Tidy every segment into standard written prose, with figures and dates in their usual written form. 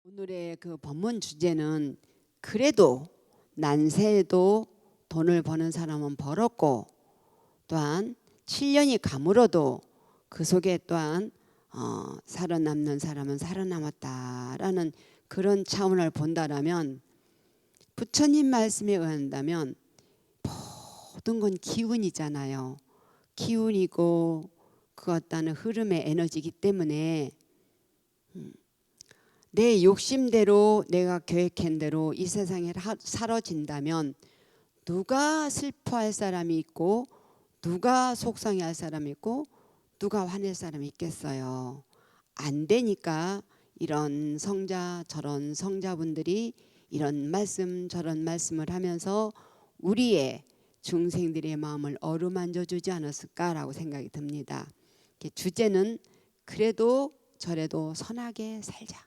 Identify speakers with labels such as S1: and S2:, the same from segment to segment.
S1: 오늘의 그 법문 주제는 그래도 난세에도 돈을 버는 사람은 벌었고 또한 7년이 가물어도 그 속에 또한 살아남는 사람은 살아남았다라는 그런 차원을 본다라면 부처님 말씀에 의한다면 모든 건 기운이잖아요. 기운이고 그 어떤 흐름의 에너지이기 때문에 내 욕심대로 내가 계획한 대로 이 세상에 사라진다면 누가 슬퍼할 사람이 있고 누가 속상해할 사람이 있고 누가 화낼 사람이 있겠어요. 안 되니까 이런 성자 저런 성자분들이 이런 말씀 저런 말씀을 하면서 우리의 중생들의 마음을 어루만져 주지 않았을까라고 생각이 듭니다. 주제는 그래도 저래도 선하게 살자.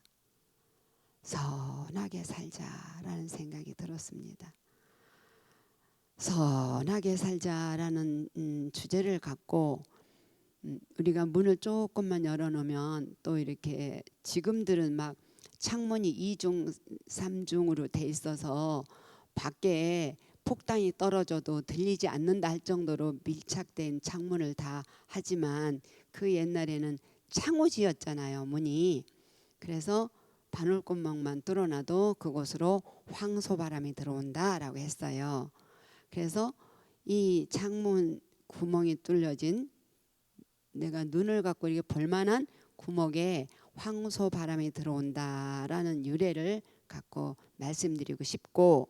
S1: 선하게 살자라는 생각이 들었습니다. 선하게 살자라는 주제를 갖고 우리가 문을 조금만 열어놓으면 또 이렇게 지금들은 막 창문이 2중 3중으로 돼 있어서 밖에 폭탄이 떨어져도 들리지 않는다 할 정도로 밀착된 창문을 다 하지만 그 옛날에는 창호지였잖아요, 문이. 그래서 바늘구멍만 뚫어놔도 그곳으로 황소바람이 들어온다라고 했어요. 그래서 이 창문 구멍이 뚫려진 내가 눈을 갖고 이렇게 볼만한 구멍에 황소바람이 들어온다라는 유래를 갖고 말씀드리고 싶고,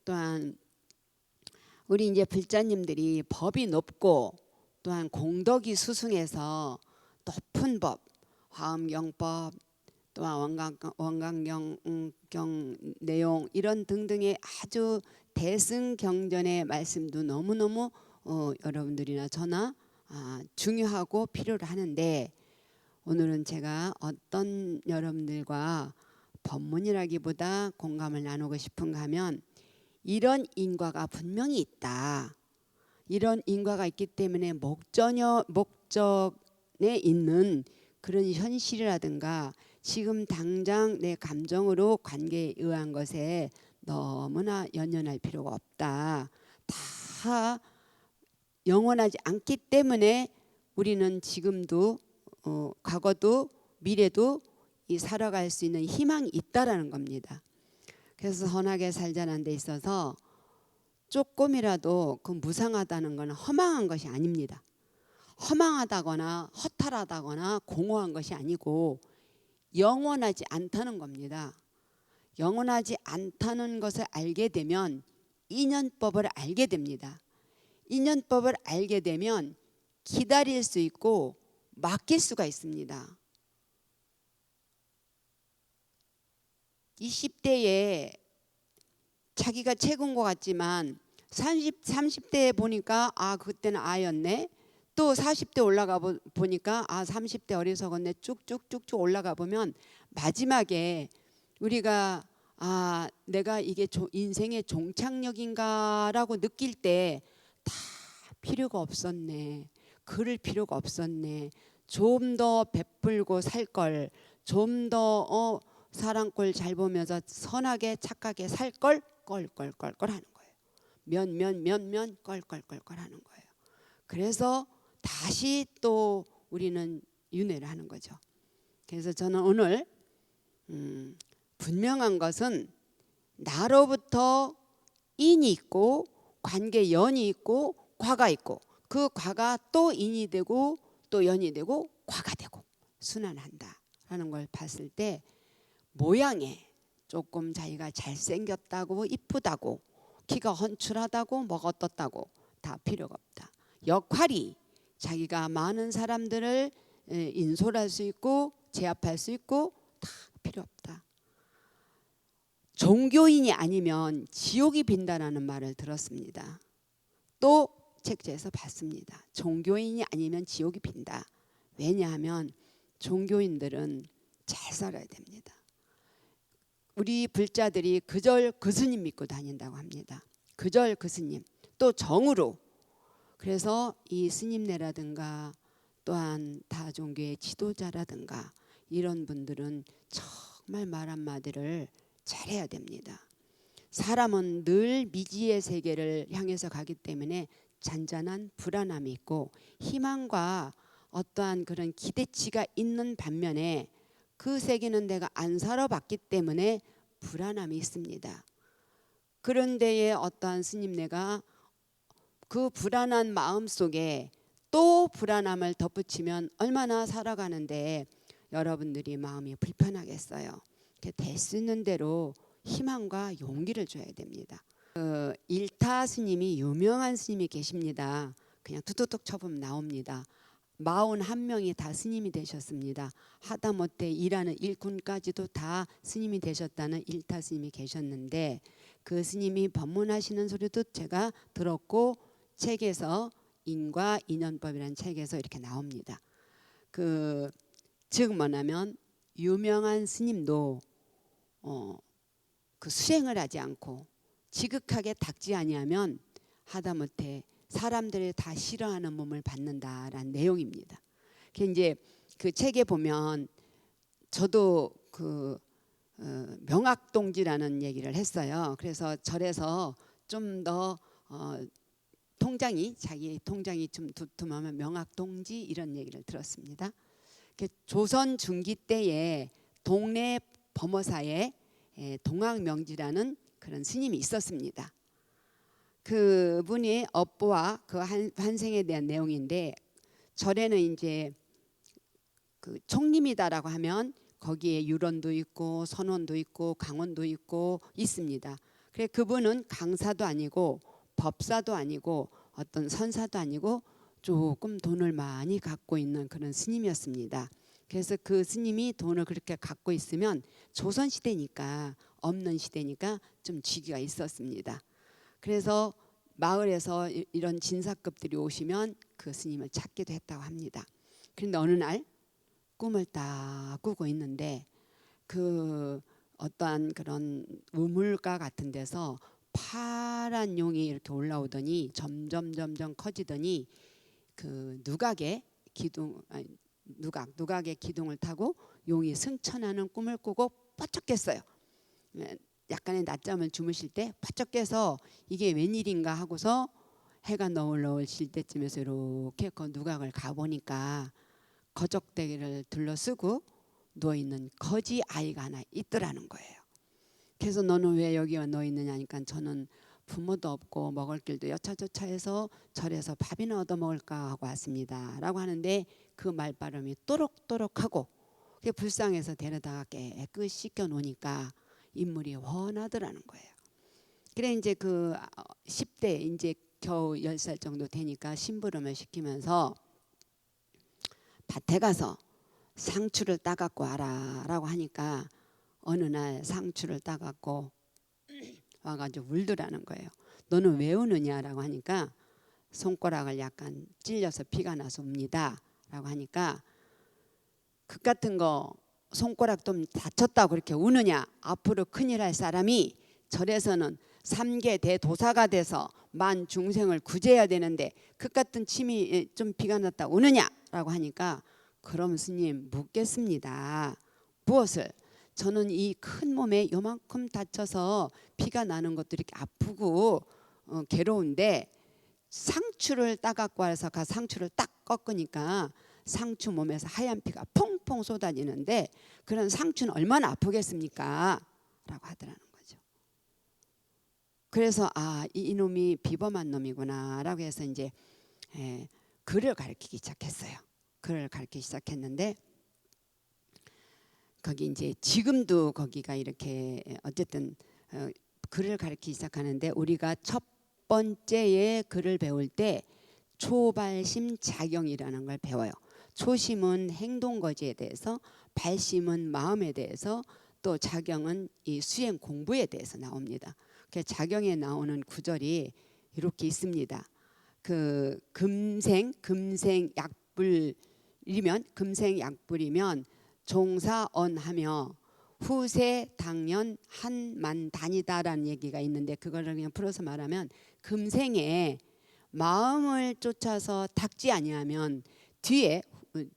S1: 또한 우리 이제 불자님들이 법이 높고 또한 공덕이 수승해서 높은 법, 화엄경법, 또한 원광경 내용 이런 등등의 아주 대승경전의 말씀도 너무너무 여러분들이나 저나 중요하고 필요로 하는데, 오늘은 제가 어떤 여러분들과 법문이라기보다 공감을 나누고 싶은가 하면 이런 인과가 분명히 있다. 이런 인과가 있기 때문에 목적에 있는 그런 현실이라든가 지금 당장 내 감정으로 관계에 의한 것에 너무나 연연할 필요가 없다. 다 영원하지 않기 때문에 우리는 지금도 과거도 미래도 살아갈 수 있는 희망이 있다라는 겁니다. 그래서 선하게 살자는 데 있어서 조금이라도 그 무상하다는 것은 허망한 것이 아닙니다. 허망하다거나 허탈하다거나 공허한 것이 아니고 영원하지 않다는 겁니다. 영원하지 않다는 것을 알게 되면 인연법을 알게 됩니다. 인연법을 알게 되면 기다릴 수 있고 맡길 수가 있습니다. 20대에 자기가 최고인 것 같지만 30대에 보니까 그때는 아였네. 또 40대 올라가 보니까 30대 어리석었네. 쭉쭉쭉쭉 올라가 보면 마지막에 우리가 내가 이게 인생의 종착역인가라고 느낄 때 다 필요가 없었네. 그럴 필요가 없었네. 좀 더 베풀고 살 걸, 좀 더 사랑꼴 잘 보면서 선하게 착하게 살 걸 껄껄껄껄 하는 거예요. 면 껄껄껄껄 하는 거예요. 그래서 다시 또 우리는 윤회를 하는 거죠. 그래서 저는 오늘 분명한 것은 나로부터 인이 있고 관계 연이 있고 과가 있고 그 과가 또 인이 되고 또 연이 되고 과가 되고 순환한다라는 걸 봤을 때 모양에 조금 자기가 잘생겼다고 이쁘다고 키가 헌출하다고 뭐가 어떻다고 다 필요가 없다. 역할이 자기가 많은 사람들을 인솔할 수 있고 제압할 수 있고 다 필요 없다. 종교인이 아니면 지옥이 빈다라는 말을 들었습니다. 또 책자에서 봤습니다. 종교인이 아니면 지옥이 빈다. 왜냐하면 종교인들은 잘 살아야 됩니다. 우리 불자들이 그절 그 스님 믿고 다닌다고 합니다. 그절 그 스님. 또 정으로. 그래서 이 스님네라든가 또한 다종교의 지도자라든가 이런 분들은 정말 말 한마디를 잘해야 됩니다. 사람은 늘 미지의 세계를 향해서 가기 때문에 잔잔한 불안함이 있고 희망과 어떠한 그런 기대치가 있는 반면에 그 세계는 내가 안 살아봤기 때문에 불안함이 있습니다. 그런데에 어떠한 스님네가 그 불안한 마음 속에 또 불안함을 덧붙이면 얼마나 살아가는데 여러분들이 마음이 불편하겠어요. 될 수 있는 대로 희망과 용기를 줘야 됩니다. 일타 스님이 유명한 스님이 계십니다. 그냥 툭툭툭 쳐보면 나옵니다. 41명이 다 스님이 되셨습니다. 하다못해 일하는 일꾼까지도 다 스님이 되셨다는 일타 스님이 계셨는데 그 스님이 법문하시는 소리도 제가 들었고 책에서 인과 인연법이라는 책에서 이렇게 나옵니다. 즉 뭐냐면 유명한 스님도 그 수행을 하지 않고 지극하게 닦지 아니하면 하다못해 사람들이 다 싫어하는 몸을 받는다라는 내용입니다. 이제 그 책에 보면 저도 명학동지라는 얘기를 했어요. 그래서 절에서 좀 더 자기 통장이 좀 두툼하면 명학동지 이런 얘기를 들었습니다. 조선 중기 때에 동네 범어사에 동학명지라는 그런 스님이 있었습니다. 그분이 업보와 그 환생에 대한 내용인데 절에는 이제 그 총림이다라고 하면 거기에 유론도 있고 선원도 있고 강원도 있고 있습니다. 그래 그분은 강사도 아니고 법사도 아니고 어떤 선사도 아니고 조금 돈을 많이 갖고 있는 그런 스님이었습니다. 그래서 그 스님이 돈을 그렇게 갖고 있으면 조선시대니까 없는 시대니까 좀 쥐기가 있었습니다. 그래서 마을에서 이런 진사급들이 오시면 그 스님을 찾기도 했다고 합니다. 그런데 어느 날 꿈을 딱 꾸고 있는데 그 어떠한 그런 우물가 같은 데서 파란 용이 이렇게 올라오더니 점점 커지더니 그 누각의 기둥을 타고 용이 승천하는 꿈을 꾸고 뻗쩍 깼어요. 약간의 낮잠을 주무실 때 뻗쩍 깨서 이게 웬일인가 하고서 해가 너울너울질 때쯤에서 이렇게 그 누각을 가보니까 거적대기를 둘러쓰고 누워있는 거지 아이가 하나 있더라는 거예요. 그래서 너는 왜 여기 와 누워 있느냐 하니까 저는 부모도 없고 먹을 길도 여차저차해서 절에서 밥이나 얻어 먹을까 하고 왔습니다 라고 하는데 그 말발음이 또록또록하고 불쌍해서 데려다가 깨끗이 씻겨 놓으니까 인물이 훤하더라는 거예요. 그래 이제 그 10대 이제 겨우 10살 정도 되니까 심부름을 시키면서 밭에 가서 상추를 따갖고 와라 라고 하니까 어느 날 상추를 따갖고 와가지고 울더라는 거예요. 너는 왜 우느냐라고 하니까 손가락을 약간 찔려서 피가 나서 웁니다 라고 하니까 그 같은 거 손가락 좀 다쳤다고 그렇게 우느냐. 앞으로 큰일 할 사람이 절에서는 3계 대도사가 돼서 만 중생을 구제해야 되는데 그 같은 침이 좀 피가 났다 우느냐라고 하니까 그럼 스님 묻겠습니다. 무엇을? 저는 이 큰 몸에 요만큼 다쳐서 피가 나는 것도 이렇게 아프고 괴로운데 상추를 따갖고 와서 그 상추를 딱 꺾으니까 상추 몸에서 하얀 피가 퐁퐁 쏟아지는데 그런 상추는 얼마나 아프겠습니까? 라고 하더라는 거죠. 그래서 이놈이 비범한 놈이구나 라고 해서 이제 글을 가르치기 시작했어요. 글을 가르치기 시작했는데 거기 이제 지금도 거기가 이렇게 어쨌든 글을 가르치기 시작하는데 우리가 첫 번째에 글을 배울 때 초발심 자경이라는 걸 배워요. 초심은 행동거지에 대해서, 발심은 마음에 대해서, 또 자경은 이 수행 공부에 대해서 나옵니다. 자경에 나오는 구절이 이렇게 있습니다. 그 금생 약불이면 종사언하며 후세 당연 한만단이다라는 얘기가 있는데 그거를 그냥 풀어서 말하면 금생에 마음을 쫓아서 닦지 아니하면 뒤에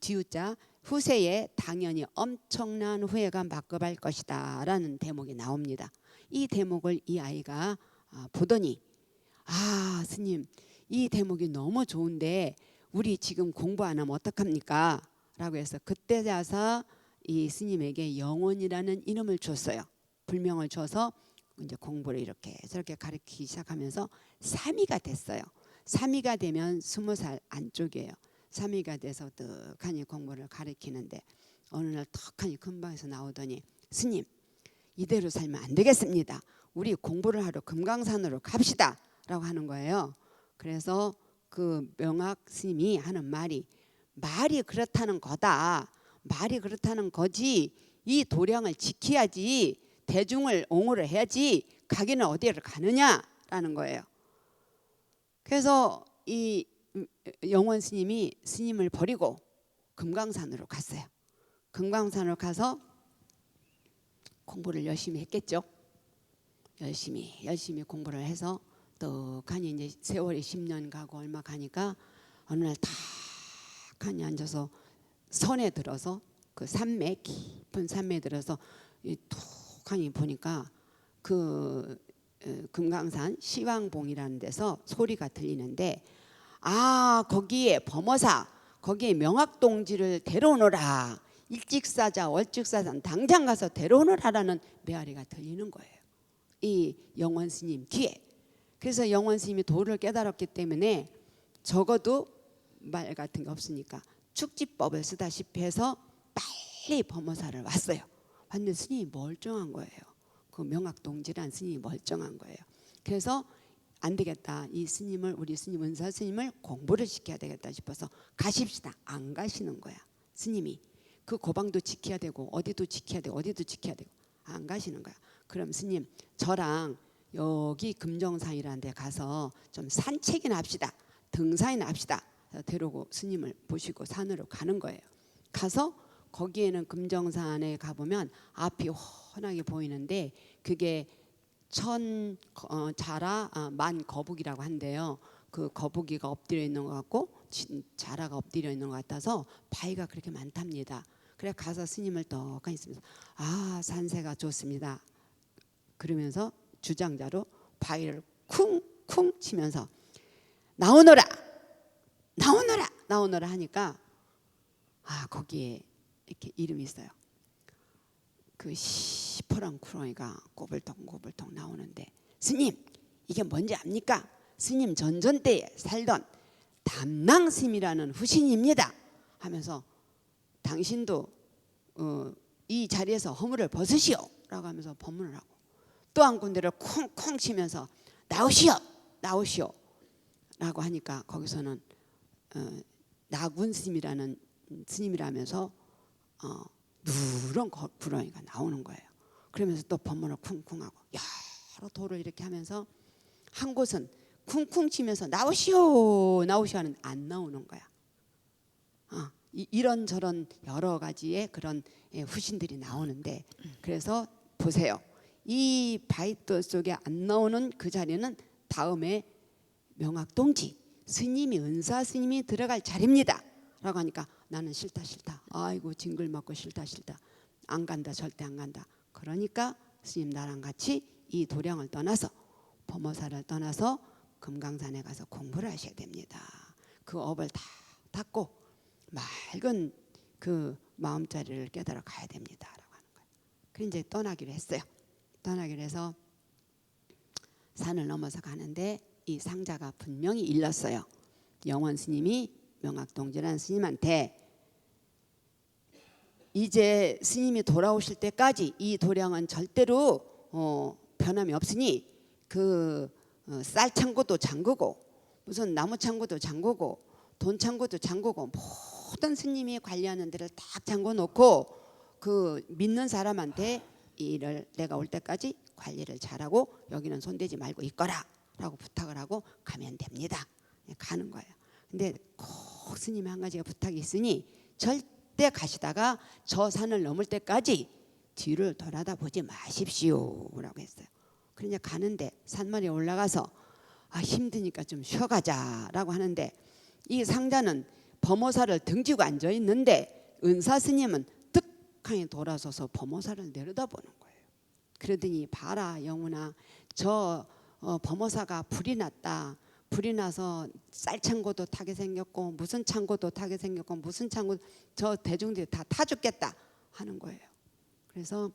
S1: 뒤우자 후세에 당연히 엄청난 후회가 막급할 것이다 라는 대목이 나옵니다. 이 대목을 이 아이가 보더니 아 스님 이 대목이 너무 좋은데 우리 지금 공부 안 하면 어떡합니까? 라고 해서 그때자서 이 스님에게 영원이라는 이름을 줬어요. 불명을 줘서 이제 공부를 이렇게 저렇게 가르치기 시작하면서 3위가 됐어요. 3위가 되면 20살 안쪽이에요. 3위가 돼서 떡하니 공부를 가르치는데 어느 날 턱하니 금방에서 나오더니 스님 이대로 살면 안 되겠습니다. 우리 공부를 하러 금강산으로 갑시다 라고 하는 거예요. 그래서 그 명학 스님이 하는 말이 그렇다는 거다. 말이 그렇다는 거지 이 도량을 지켜야지 대중을 옹호를 해야지 가기는 어디를 가느냐라는 거예요. 그래서 이 영원 스님이 스님을 버리고 금강산으로 갔어요. 금강산으로 가서 공부를 열심히 했겠죠. 열심히 공부를 해서 떡하니 이제 세월이 10년 가고 얼마 가니까 어느 날 탁하니 앉아서 선에 들어서 그 산매 깊은 산매에 들어서 툭하니 보니까 그 금강산 시왕봉이라는 데서 소리가 들리는데 아 거기에 범어사 거기에 명학동지를 데려오너라 일찍사자 월찍사자 당장 가서 데려오너라라는 메아리가 들리는 거예요. 이 영원 스님 뒤에. 그래서 영원 스님이 도를 깨달았기 때문에 적어도 말 같은 게 없으니까 축지법을 쓰다시피 해서 빨리 범어사를 왔어요. 왔는데 스님이 멀쩡한 거예요. 그 명학동지란 스님이 멀쩡한 거예요. 그래서 안 되겠다. 이 스님을 우리 스님 은사 스님을 공부를 시켜야 되겠다 싶어서 가십시다. 안 가시는 거야. 스님이 그 고방도 지켜야 되고 어디도 지켜야 되고 어디도 지켜야 되고 안 가시는 거야. 그럼 스님 저랑 여기 금정산이라는 데 가서 좀 산책이나 합시다. 등산이나 합시다. 데리고 스님을 모시고 산으로 가는 거예요. 가서 거기에는 금정산에 가보면 앞이 훤하게 보이는데 그게 자라 만거북이라고 한대요. 그 거북이가 엎드려 있는 것 같고 자라가 엎드려 있는 것 같아서 바위가 그렇게 많답니다. 그래 가서 스님을 떡하니 있으면서 아 산세가 좋습니다. 그러면서 주장자로 바위를 쿵쿵 치면서 나오너라 나오너라 나오너라 하니까 아 거기에 이렇게 이름이 있어요. 그 시퍼런 구렁이가 꼬불통꼬불통 나오는데 스님 이게 뭔지 압니까? 스님 전전때에 살던 담낭스님이라는 후신입니다 하면서 당신도 이 자리에서 허물을 벗으시오 라고 하면서 법문을 하고 또 한 군데를 쿵쿵 치면서 나오시오 나오시오 라고 하니까 거기서는 나군 스님이라는 스님이라면서 누런 구렁이가 나오는 거예요. 그러면서 또 법문을 쿵쿵하고 여러 도를 이렇게 하면서 한 곳은 쿵쿵 치면서 나오시오 나오시오 하는데 안 나오는 거야. 이런저런 여러 가지의 그런 후신들이 나오는데 그래서 보세요. 이 바위돌 속에 안 나오는 그 자리는 다음에 명학동지 스님이 은사 스님이 들어갈 자리입니다 라고 하니까 나는 싫다 아이고 징글 맞고 싫다 안 간다 절대 안 간다. 그러니까 스님 나랑 같이 이 도량을 떠나서 범어사를 떠나서 금강산에 가서 공부를 하셔야 됩니다. 그 업을 다 닫고 맑은 그 마음자리를 깨달아 가야 됩니다 라고 하는 거예요. 그래서 이제 떠나기로 했어요. 떠나기로 해서 산을 넘어서 가는데 이 상자가 분명히 일렀어요. 영원 스님이 명학동지라는 스님한테 이제 스님이 돌아오실 때까지 이 도량은 절대로 변함이 없으니 그 쌀 창고도 잠그고 무슨 나무 창고도 잠그고 돈 창고도 잠그고 모든 스님이 관리하는 데를 딱 잠궈 놓고 그 믿는 사람한테 이를 내가 올 때까지 관리를 잘하고 여기는 손대지 말고 있거라 라고 부탁을 하고 가면 됩니다. 가는 거예요. 근데 꼭 스님이 한 가지가 부탁이 있으니 절대 가시다가 저 산을 넘을 때까지 뒤를 돌아다 보지 마십시오 라고 했어요. 그러냐 가는데 산머리에 올라가서 힘드니까 좀 쉬어가자 라고 하는데 이 상자는 범어사를 등지고 앉아 있는데 은사 스님은 득하니 돌아서서 범어사를 내려다보는 거예요. 그러더니 봐라 영훈아, 저 범어사가 불이 났다. 불이 나서 쌀창고도 타게 생겼고 무슨 창고도 타게 생겼고 무슨 창고, 저 대중들이 다 타 죽겠다 하는 거예요. 그래서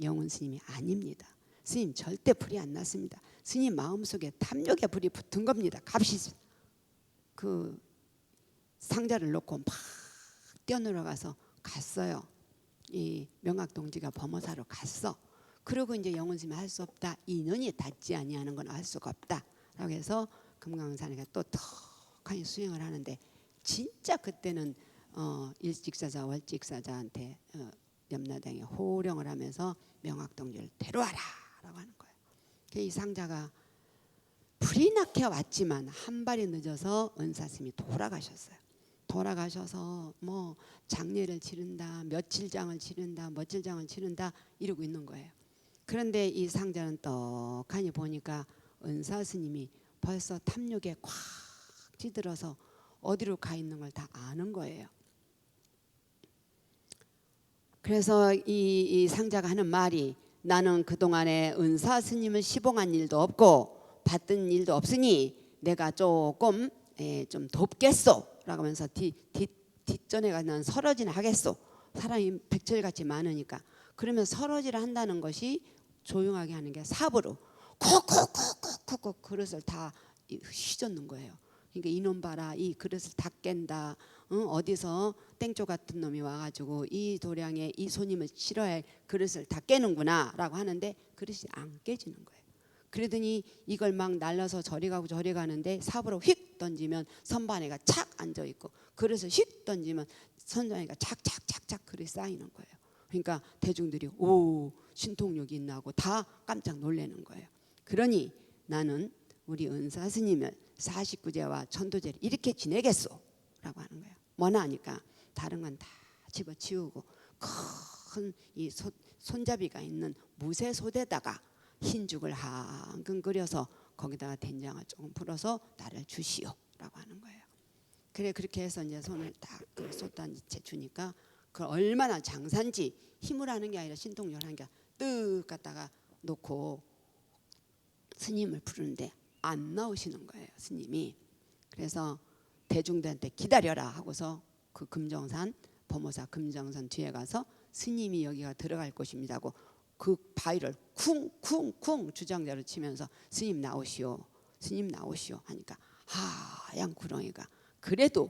S1: 영훈 스님이 아닙니다. 스님 절대 불이 안 났습니다. 스님 마음속에 탐욕의 불이 붙은 겁니다. 갑시다. 그 상자를 놓고 막 뛰어내려가서 갔어요. 이 명학동지가 범어사로 갔어. 그리고 이제 영훈 스님이 할 수 없다. 인연이 닿지 아니하는 건 할 수가 없다. 라고 해서 금강산에 또 턱하니 수행을 하는데, 진짜 그때는 일직사자 월직사자한테 염라대왕이 호령을 하면서 명학동지를 데려와라 라고 하는 거예요. 이 상자가 불이 나게 왔지만 한 발이 늦어서 은사스님이 돌아가셨어요. 돌아가셔서 뭐 장례를 치른다, 며칠장을 치른다, 며칠장을 치른다 이러고 있는 거예요. 그런데 이 상자는 떡하니 보니까 은사스님이 벌써 탐욕에 꽉 찌들어서 어디로 가 있는 걸 다 아는 거예요. 그래서 이 상자가 하는 말이, 나는 그동안에 은사 스님을 시봉한 일도 없고 받던 일도 없으니 내가 조금 좀 돕겠소 라고 하면서 뒷전에 가면 설거지는 하겠소. 사람이 백철같이 많으니까. 그러면 설거지를 한다는 것이 조용하게 하는 게 사부로 콕콕콕콕콕 그릇을 다 휘젓는 거예요. 그러니까 이놈 봐라, 이 그릇을 다 깬다. 어디서 땡초 같은 놈이 와가지고 이 도량에 이 손님을 치러야 그릇을 다 깨는구나 라고 하는데 그릇이 안 깨지는 거예요. 그러더니 이걸 막 날라서 저리 가고 저리 가는데 삽으로 휙 던지면 선반에가 착 앉아있고, 그릇을 휙 던지면 선반에가 착착착착 그릇이 쌓이는 거예요. 그러니까 대중들이 오, 신통력이 있나 하고 다 깜짝 놀라는 거예요. 그러니 나는 우리 은사 스님을 49제와 천도제를 이렇게 지내겠소 라고 하는 거예요. 뭐나 하니까 다른 건 다 집어치우고 큰 이 손잡이가 있는 무쇠소대다가 흰죽을 한근 끓여서 거기다가 된장을 조금 풀어서 나를 주시오 라고 하는 거예요. 그래, 그렇게 해서 이제 손을 딱 그 솥단지채 주니까 그 얼마나 장산지, 힘을 하는 게 아니라 신통력을 하는 게 뜨 갖다가 놓고 스님을 부르는데 안 나오시는 거예요, 스님이. 그래서 대중들한테 기다려라 하고서 그 금정산, 범어사 금정산 뒤에 가서 스님이 여기가 들어갈 곳입니다 하고 그 바위를 쿵쿵쿵 주장자로 치면서 스님 나오시오, 스님 나오시오 하니까 하얀 구렁이가, 그래도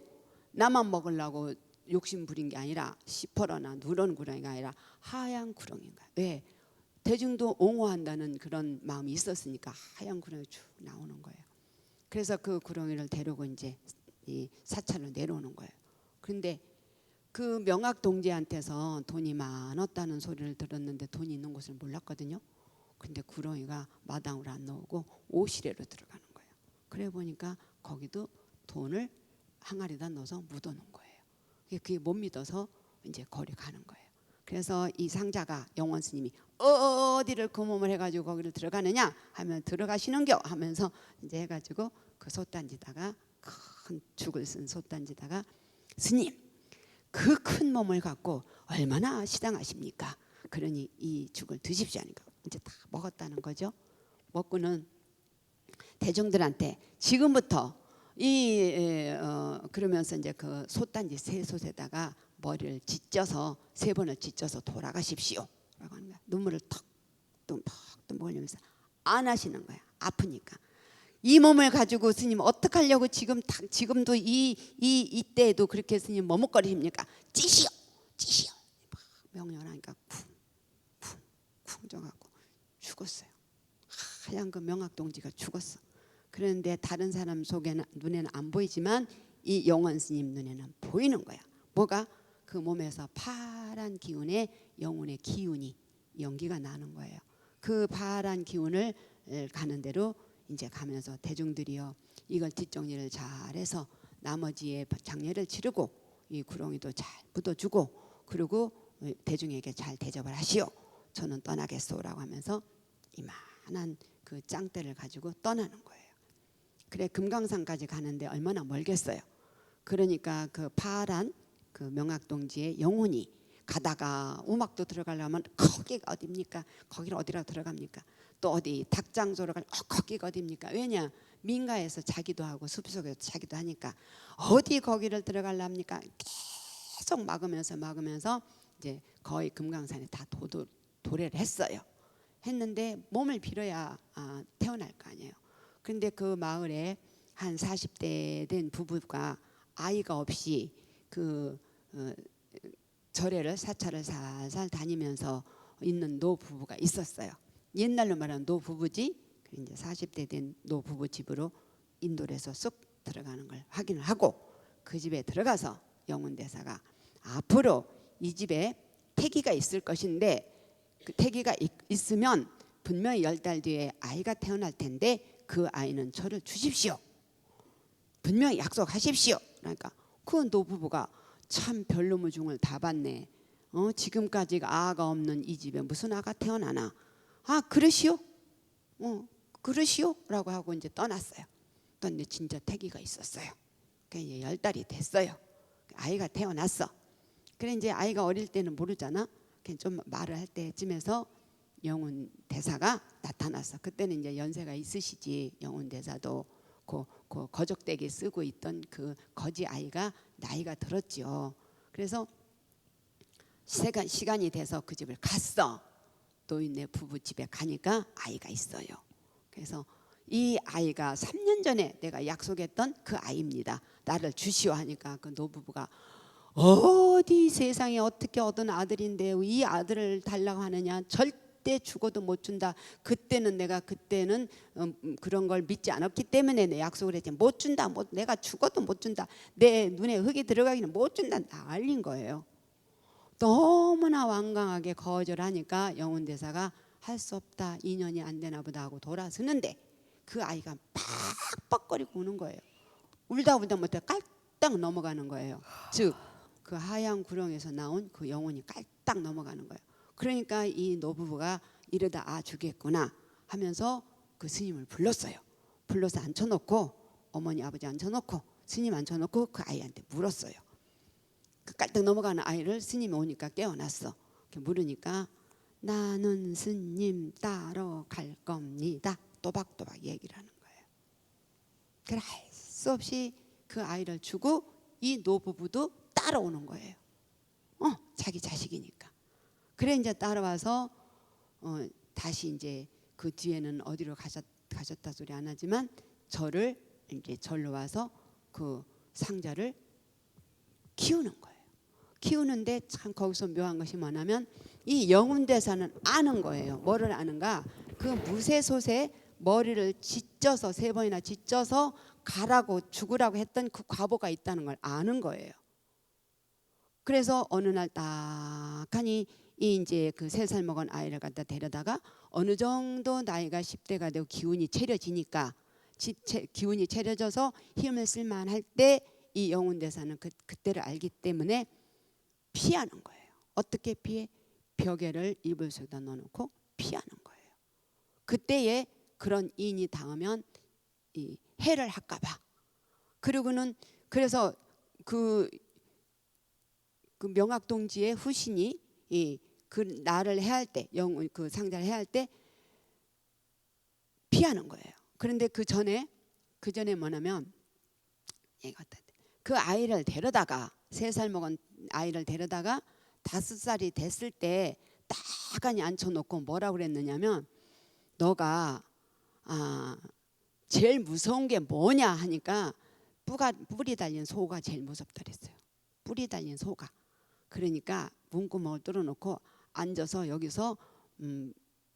S1: 나만 먹으려고 욕심 부린 게 아니라 시퍼러나 누런 구렁이가 아니라 하얀 구렁이인가. 왜? 대중도 옹호한다는 그런 마음이 있었으니까 하얀 구렁이 쭉 나오는 거예요. 그래서 그 구렁이를 데리고 이제 이 사찰로 내려오는 거예요. 그런데 그 명학동지한테서 돈이 많았다는 소리를 들었는데 돈이 있는 곳을 몰랐거든요. 근데 구렁이가 마당으로 안 나오고 오시래로 들어가는 거예요. 그래 보니까 거기도 돈을 항아리에다 넣어서 묻어놓은 거예요. 그게 못 믿어서 이제 거리 가는 거예요. 그래서 이 상자가 영원 스님이 어디를 금음을 해가지고 거기를 들어가느냐 하면 들어가시는겨 하면서 이제 해가지고 그 솥단지다가 큰 죽을 쓴 솥단지다가 스님 그 큰 몸을 갖고 얼마나 시당하십니까? 그러니 이 죽을 드십시오 하니까 이제 다 먹었다는 거죠. 먹고는 대중들한테 지금부터 그러면서 이제 그 솥단지 세 솥에다가 머리를 찢어서 3번을 찢어서 돌아가십시오 라고 하는 거야. 눈물을 턱 흘리면서 안 하시는 거야. 아프니까. 이 몸을 가지고 스님 어떡하려고 지금도 이때에도 그렇게 스님 머뭇거리십니까? 찌시오 명령하니까 쿵쿵쿵 져갖고 죽었어요. 하얀 그 명학동지가 죽었어. 그런데 다른 사람 눈에는 안 보이지만 이 영원 스님 눈에는 보이는 거야. 뭐가? 그 몸에서 파란 기운에 영혼의 기운이 연기가 나는 거예요. 그 파란 기운을 가는 대로 이제 가면서 대중들이요 이걸 뒷정리를 잘해서 나머지의 장례를 치르고 이 구렁이도 잘 묻어주고 그리고 대중에게 잘 대접을 하시오. 저는 떠나겠소라고 하면서 이만한 그 짱대를 가지고 떠나는 거예요. 그래 금강산까지 가는데 얼마나 멀겠어요. 그러니까 그 파란 그 명학동지의 영혼이 가다가 우막도 들어가려면 거기가 어딥니까? 거기를 어디라고 들어갑니까? 또 어디 닭장소로 갈 거기가 어딥니까? 왜냐? 민가에서 자기도 하고 숲속에서 자기도 하니까 어디 거기를 들어가려합니까? 계속 막으면서 이제 거의 금강산에 다 도래를 했어요. 했는데 몸을 빌어야 태어날 거 아니에요. 그런데 그 마을에 한 40대 된 부부가 아이가 없이 그 절에를 사찰을 살살 다니면서 있는 노부부가 있었어요. 옛날로 말하면 노부부지. 이제 40대 된 노부부 집으로 인도를 해서 쑥 들어가는 걸 확인을 하고 그 집에 들어가서 영운대사가 앞으로 이 집에 태기가 있을 것인데 그 태기가 있으면 분명히 10달 뒤에 아이가 태어날 텐데 그 아이는 저를 주십시오. 분명히 약속하십시오. 그러니까 그 노부부가 참 별놈의 중을 다 봤네. 지금까지 아가 없는 이 집에 무슨 아가 태어나나. 그러시오? 그러시오? 라고 하고 이제 떠났어요. 근데 진짜 태기가 있었어요. 그러니까 이제 10달이 됐어요. 아이가 태어났어. 그래 이제 아이가 어릴 때는 모르잖아. 좀 말을 할 때쯤에서 영운 대사가 나타났어. 그때는 이제 연세가 있으시지. 영운 대사도 그 거적대기 쓰고 있던 그 거지 아이가 나이가 들었죠. 그래서 시간이 돼서 그 집을 갔어. 노인네 부부 집에 가니까 아이가 있어요. 그래서 이 아이가 3년 전에 내가 약속했던 그 아이입니다. 나를 주시오 하니까 그 노부부가 어디 세상에 어떻게 얻은 아들인데 이 아들을 달라고 하느냐. 절대 죽어도 못 준다. 그때는 그런 걸 믿지 않았기 때문에 내 약속을 했지. 못 준다. 내가 죽어도 못 준다. 내 눈에 흙이 들어가기는 못 준다. 난리인 거예요. 너무나 완강하게 거절하니까 영운대사가 할 수 없다. 인연이 안 되나 보다 하고 돌아서는데 그 아이가 팍팍거리고 우는 거예요. 울다 못해 깔딱 넘어가는 거예요. 즉 그 하얀 구렁에서 나온 그 영혼이 깔딱 넘어가는 거예요. 그러니까 이 노부부가 이러다 죽겠구나 하면서 그 스님을 불렀어요. 불러서 앉혀놓고 어머니 아버지 앉혀놓고 스님 앉혀놓고 그 아이한테 물었어요. 그 깔딱 넘어가는 아이를 스님이 오니까 깨어났어. 물으니까 나는 스님 따러 갈 겁니다. 또박또박 얘기를 하는 거예요. 그래 할 수 없이 그 아이를 주고 이 노부부도 따라오는 거예요. 자기 자식이니까. 그래 이제 따라와서 다시 이제 그 뒤에는 어디로 가셨다 소리 안 하지만 절을 이제 절로 와서 그 상자를 키우는 거예요. 키우는데 참 거기서 묘한 것이 뭐냐면 이 영운대사는 아는 거예요. 뭐를 아는가? 그 무쇠솥에 머리를 짓져서 3번이나 짓져서 가라고 죽으라고 했던 그 과보가 있다는 걸 아는 거예요. 그래서 어느 날 딱하니 이제 그 3살 먹은 아이를 갖다 데려다가 어느 정도 나이가 10대가 되고 기운이 차려지니까 기운이 차려져서 힘을 쓸만할 때 이 영운대사는 그때를 알기 때문에 피하는 거예요. 어떻게 피해? 벽에를 이불 속에다 넣어놓고 피하는 거예요. 그때에 그런 인이 닿으면 이 해를 할까봐. 그리고는 그래서 그 명학동지의 후신이 그 나를 해할 때 그 상자를 해할 때 피하는 거예요. 그런데 그 전에 뭐냐면 그 아이를 데려다가 3살 먹은 아이를 데려다가 5살이 됐을 때 딱하니 앉혀놓고 뭐라고 그랬느냐면 너가 제일 무서운 게 뭐냐 하니까 뿔이 달린 소가 제일 무섭다 그랬어요. 뿔이 달린 소가. 그러니까 문구멍을 뚫어놓고 앉아서 여기서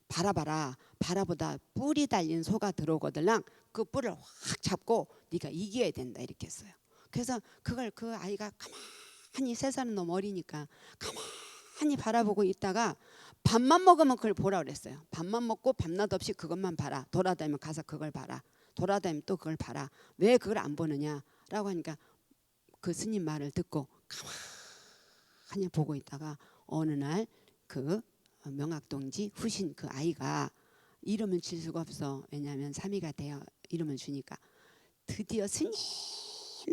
S1: 바라보다 뿔이 달린 소가 들어오거들랑 그 뿔을 확 잡고 네가 이겨야 된다 이렇게 했어요. 그래서 그걸 그 아이가 가만히 3살은 너무 어리니까 가만히 바라보고 있다가 밥만 먹으면 그걸 보라 그랬어요. 밥만 먹고 밤낮 없이 그것만 봐라. 돌아다니면 가서 그걸 봐라. 돌아다니면 또 그걸 봐라. 왜 그걸 안 보느냐라고 하니까 그 스님 말을 듣고 가만히 보고 있다가 어느 날 그 명학동지 후신 그 아이가 이름을 칠 수가 없어. 왜냐하면 3위가 되어 이름을 주니까 드디어 스님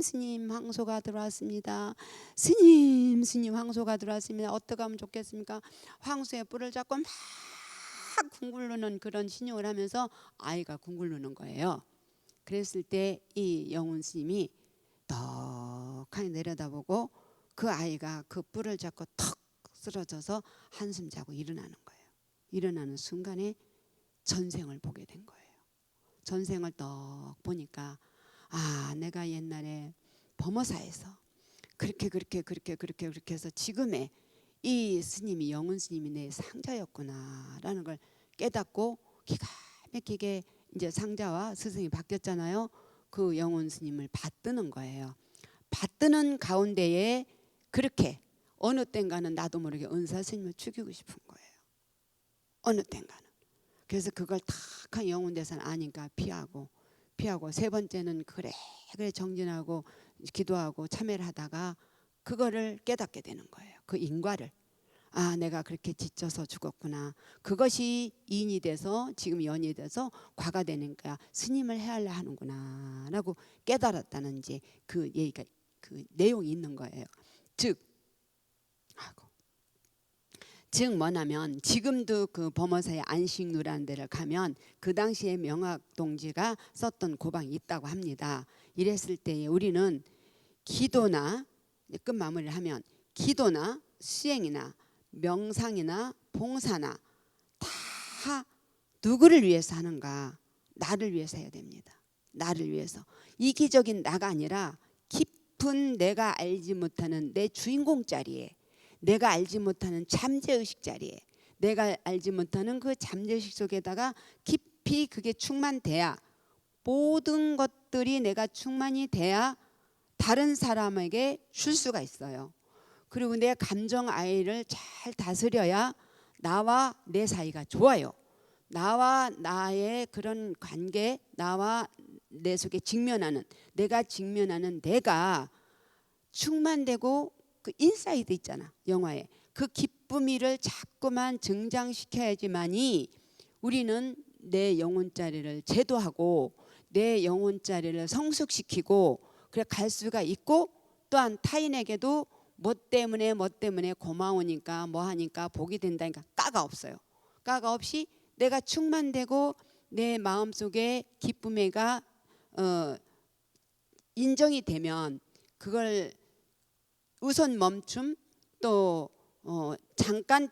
S1: 스님 황소가 들어왔습니다. 스님 황소가 들어왔습니다. 어떻게 하면 좋겠습니까? 황소의 뿔을 잡고 막 뒹굴르는 그런 신용을 하면서 아이가 뒹굴르는 거예요. 그랬을 때 이 영훈 스님이 떡하니 내려다보고 그 아이가 그 뿔을 잡고 턱 쓰러져서 한숨 자고 일어나는 거예요. 일어나는 순간에 전생을 보게 된 거예요. 전생을 떡 보니까 아, 내가 옛날에 범어사에서 그렇게 해서 지금의 이 스님이 영훈 스님이 내 상자였구나라는 걸 깨닫고 기가 막히게 이제 상자와 스승이 바뀌었잖아요. 그 영훈 스님을 받드는 거예요. 받드는 가운데에 그렇게 어느 땐가는 나도 모르게 은사 스님을 죽이고 싶은 거예요. 어느 땐가는. 그래서 그걸 탁한 영훈 대사는 아니까 피하고 세 번째는 그래 정진하고 기도하고 참회를 하다가 그거를 깨닫게 되는 거예요. 그 인과를. 아, 내가 그렇게 지쳐서 죽었구나. 그것이 인이 돼서 지금 연이 돼서 과가 되니까 스님을 헤아려 하는구나 라고 깨달았다는 이제 그 얘기가 그 내용이 있는 거예요. 즉 뭐냐면 지금도 그 범어사의 안식루라는 데를 가면 그 당시에 명학동지가 썼던 고방이 있다고 합니다. 이랬을 때에 우리는 기도나 끝 마무리를 하면 기도나 수행이나 명상이나 봉사나 다 누구를 위해서 하는가? 나를 위해서 해야 됩니다. 나를 위해서. 이기적인 나가 아니라 깊은 내가 알지 못하는 내 주인공 자리에, 내가 알지 못하는 잠재의식 자리에, 내가 알지 못하는 그 잠재의식 속에다가 깊이 그게 충만돼야, 모든 것들이 내가 충만이 돼야 다른 사람에게 줄 수가 있어요. 그리고 내 감정 아이를 잘 다스려야 나와 내 사이가 좋아요. 나와 나의 그런 관계, 나와 내 속에 내가 직면하는 내가 충만되고 그 인사이드 있잖아, 영화에. 그 기쁨이를 자꾸만 증장시켜야지만이 우리는 내 영혼자리를 제도하고 내 영혼자리를 성숙시키고 그래 갈 수가 있고, 또한 타인에게도 뭐 때문에 고마우니까 뭐 하니까 복이 된다니까 까가 없어요. 까가 없이 내가 충만되고 내 마음속에 기쁨애가 인정이 되면 그걸 우선 멈춤, 또 잠깐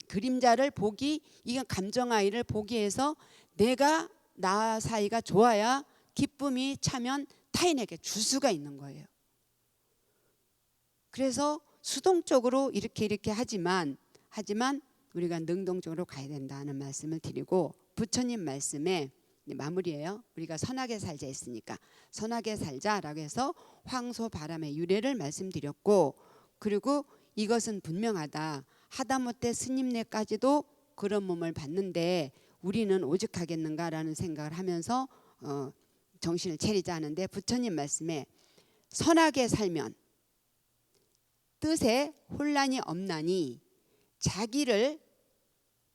S1: 그림자를 보기, 이건 감정아이를 보기 해서 내가 나 사이가 좋아야 기쁨이 차면 타인에게 줄 수가 있는 거예요. 그래서 수동적으로 이렇게 하지만 우리가 능동적으로 가야 된다는 말씀을 드리고, 부처님 말씀에 마무리예요. 우리가 선하게 살자 했으니까 선하게 살자라고 해서 황소 바람의 유래를 말씀드렸고, 그리고 이것은 분명하다. 하다못해 스님네까지도 그런 몸을 받는데 우리는 오죽하겠는가라는 생각을 하면서 정신을 차리자 하는데, 부처님 말씀에 선하게 살면 뜻에 혼란이 없나니 자기를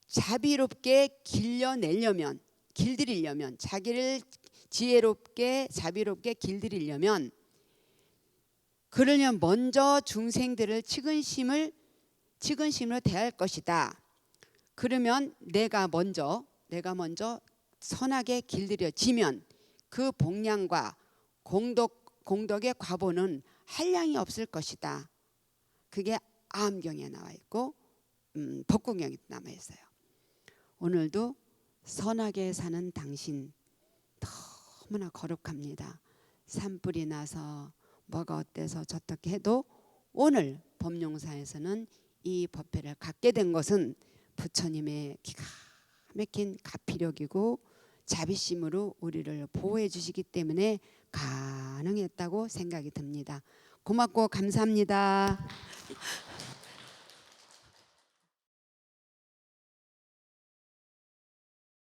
S1: 자비롭게 길들이려면 자기를 지혜롭게 자비롭게 길들이려면 그러면 먼저 중생들을 측은심으로 대할 것이다. 그러면 내가 먼저 선하게 길들여지면 그 복량과 공덕의 과보는 한량이 없을 것이다. 그게 아함경에 나와 있고 법국경에 남아 있어요. 오늘도 선하게 사는 당신 너무나 거룩합니다. 산불이 나서 뭐가 어때서 저떻게 해도 오늘 법룡사에서는 이 법회를 갖게 된 것은 부처님의 기가 막힌 가피력이고 자비심으로 우리를 보호해 주시기 때문에 가능했다고 생각이 듭니다. 고맙고 감사합니다.